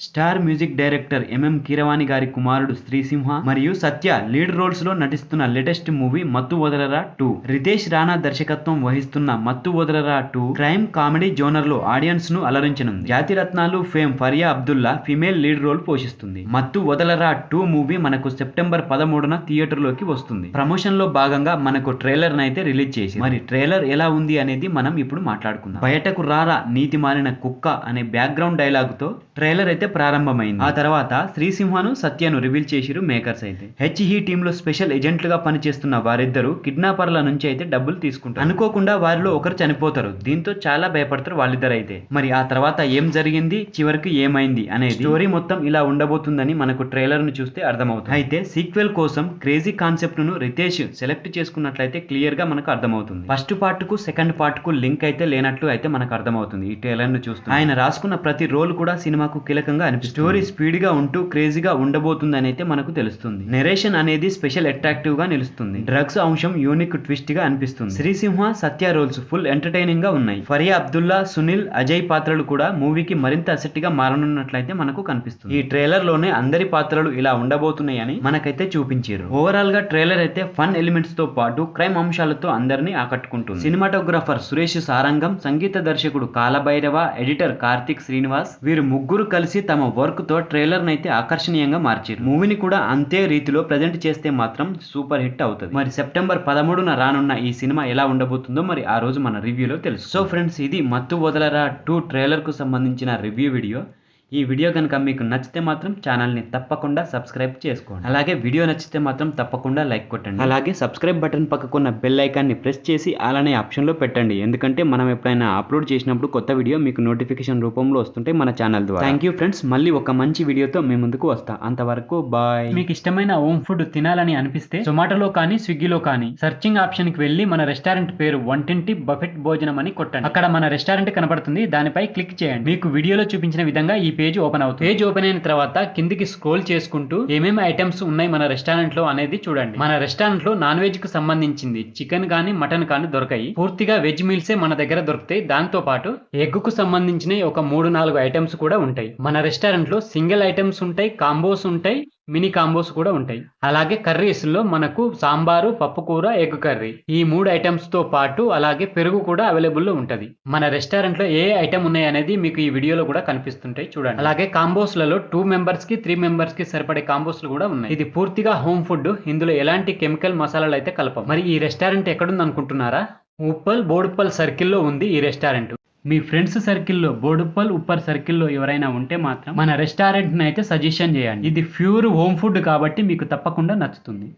Star music director MM Keeravani గారి కుమారుడు శ్రీసింహ మరియు సత్య లీడ్ రోల్స్ లో నటిస్తున్న లేటెస్ట్ మూవీ మత్తు వదలరా 2. రితేష్ రాణా దర్శకత్వం వహిస్తున్న Mathu Vadalara 2 crime comedy genre లో ఆడియన్స్ ను అలరించనుంది. Jathiratnalu fame Faria Abdullah female lead role పోషిస్తుంది. మత్తు వదలరా 2 మూవీ మనకు సెప్టెంబర్ 13న థియేటర్ లోకి వస్తుంది. ప్రమోషన్ లో భాగంగా మనకు ట్రైలర్ నైతే రిలీజ్ చేసి, మరి ట్రైలర్ ఎలా ఉంది అనేది మనం ఇప్పుడు మాట్లాడుకుందాం. బయటకు రారా నీతి మారిన కుక్క అనే బ్యాక్గ్రౌండ్ డైలాగ్ తో ట్రైలర్ అయితే ప్రారంభమైంది. ఆ తర్వాత శ్రీసింహను సత్యను రివీల్ చేసిరు మేకర్స్ అయితే. హెచ్ఈ టీమ్ లో స్పెషల్ ఏజెంట్లుగా పనిచేస్తున్న వారిద్దరూ కిడ్నాపర్ల నుంచి అయితే డబ్బులు తీసుకుంటారు. అనుకోకుండా వారిలో ఒకరు చనిపోతారు. దీంతో చాలా భయపడతారు వాళ్ళిద్దరైతే. మరి ఆ తర్వాత ఏం జరిగింది, చివరికి ఏమైంది అనేది స్టోరీ మొత్తం ఇలా ఉండబోతుందని మనకు ట్రైలర్ ను చూస్తే అర్థమవుతుంది. అయితే సీక్వెల్ కోసం క్రేజీ కాన్సెప్ట్ ను రితేష్ సెలెక్ట్ చేసుకున్నట్లయితే క్లియర్ గా మనకు అర్థమవుతుంది. ఫస్ట్ పార్ట్ కు సెకండ్ పార్ట్ కు లింక్ అయితే లేనట్లు అయితే మనకు అర్థమవుతుంది ఈ ట్రైలర్ ను చూస్తే. ఆయన రాసుకున్న ప్రతి రోల్ కూడా సినిమాకు కీలకంగా అనిపిస్తుంది. స్టోరీ స్పీడ్ గా ఉంటూ క్రేజీగా ఉండబోతుందని అయితే మనకు తెలుస్తుంది. నెరేషన్ అనేది స్పెషల్ అట్రాక్టివ్ గా నిలుస్తుంది. డ్రగ్స్ అంశం యూనిక్ ట్విస్ట్ గా అనిపిస్తుంది. శ్రీసింహ సత్య రోల్స్ ఫుల్ ఎంటర్టైనింగ్ గా ఉన్నాయి. ఫరియా అబ్దుల్లా, సునీల్, అజయ్ పాత్రలు కూడా మూవీకి మరింత అసెట్ గా మారనున్నట్లయితే మనకు కనిపిస్తుంది. ఈ ట్రైలర్ లోనే అందరి పాత్రలు ఇలా ఉండబోతున్నాయని మనకైతే చూపించారు. ఓవరాల్ గా ట్రైలర్ అయితే ఫన్ ఎలిమెంట్స్ తో పాటు క్రైమ్ అంశాలతో అందరినీ ఆకట్టుకుంటుంది. సినిమాటోగ్రాఫర్ సురేష్ సారంగం, సంగీత దర్శకుడు కాలభైరవ, ఎడిటర్ కార్తిక్ శ్రీనివాస్ వీరు ముగ్గురు కలిసి తమ వర్క్ తో ట్రైలర్ నైతే ఆకర్షణీయంగా మార్చారు. మూవీని కూడా అంతే రీతిలో ప్రజెంట్ చేస్తే మాత్రం సూపర్ హిట్ అవుతుంది. మరి సెప్టెంబర్ 13న రానున్న ఈ సినిమా ఎలా ఉండబోతుందో మరి ఆ రోజు మన రివ్యూలో తెలుసు. సో ఫ్రెండ్స్, ఇది మత్తు వదలరా 2 ట్రైలర్ కు సంబంధించిన రివ్యూ వీడియో. ఈ వీడియో కనుక మీకు నచ్చితే మాత్రం ఛానల్ని తప్పకుండా సబ్స్క్రైబ్ చేసుకోండి. అలాగే వీడియో నచ్చితే మాత్రం తప్పకుండా లైక్ కొట్టండి. అలాగే సబ్స్క్రైబ్ బటన్ పక్కకున్న బెల్ ఐకాన్ని ప్రెస్ చేసి అలానే ఆప్షన్లో పెట్టండి. ఎందుకంటే మనం ఎప్పుడైనా అప్లోడ్ చేసినప్పుడు కొత్త వీడియో మీకు నోటిఫికేషన్ రూపంలో వస్తుంటే మన ఛానల్ ద్వారా. థ్యాంక్ యూ ఫ్రెండ్స్, మళ్ళీ ఒక మంచి వీడియోతో మీ ముందుకు వస్తా. అంతవరకు బాయ్. మీకు ఇష్టమైన హోమ్ ఫుడ్ తినాలని అనిపిస్తే జొమాటోలో కానీ స్విగ్గీలో కానీ సర్చింగ్ ఆప్షన్ కి వెళ్ళి మన రెస్టారెంట్ పేరు వంటింటి బఫెట్ భోజనం అని కొట్టండి. అక్కడ మన రెస్టారెంట్ కనబడుతుంది, దానిపై క్లిక్ చేయండి. మీకు వీడియోలో చూపించిన విధంగా ఈ పేజ్ ఓపెన్ అవుతుంది. పేజ్ ఓపెన్ అయిన తర్వాత కిందికి స్క్రోల్ చేసుకుంటూ ఏమేమి ఐటమ్స్ ఉన్నాయి మన రెస్టారెంట్ లో అనేది చూడండి. మన రెస్టారెంట్ లో నాన్ వెజ్ కు సంబంధించింది చికెన్ గానీ మటన్ కానీ దొరకాయి. పూర్తిగా వెజ్ మీల్సే మన దగ్గర దొరుకుతాయి. దాంతో పాటు ఎగ్ కు సంబంధించిన ఒక 3-4 ఐటమ్స్ కూడా ఉంటాయి. మన రెస్టారెంట్ లో సింగిల్ ఐటమ్స్ ఉంటాయి, కాంబోస్ ఉంటాయి, మినీ కాంబోస్ కూడా ఉంటాయి. అలాగే కర్రీస్ లో మనకు సాంబారు, పప్పు కూర, ఎగ్ కర్రీ ఈ 3 ఐటమ్స్ తో పాటు అలాగే పెరుగు కూడా అవైలబుల్ లో ఉంటది. మన రెస్టారెంట్ లో ఏ ఐటమ్ ఉన్నాయి అనేది మీకు ఈ వీడియోలో కూడా కనిపిస్తుంటాయి చూడండి. అలాగే కాంబోస్ లలో 2 మెంబర్స్ కి 3 మెంబర్స్ కి సరిపడే కాంబోస్ కూడా ఉన్నాయి. ఇది పూర్తిగా హోమ్ ఫుడ్. ఇందులో ఎలాంటి కెమికల్ మసాలాలు అయితే కలపం. మరి ఈ రెస్టారెంట్ ఎక్కడుంది అనుకుంటున్నారా? ఉప్పల్ బోడుప్పల్ సర్కిల్లో ఉంది ఈ రెస్టారెంట్. మీ ఫ్రెండ్స్ సర్కిల్లో బోడుప్పల్ ఉప్పర్ సర్కిల్లో ఎవరైనా ఉంటే మాత్రం మన రెస్టారెంట్ ని అయితే సజెషన్ చేయండి. ఇది ప్యూర్ హోమ్ ఫుడ్ కాబట్టి మీకు తప్పకుండా నచ్చుతుంది.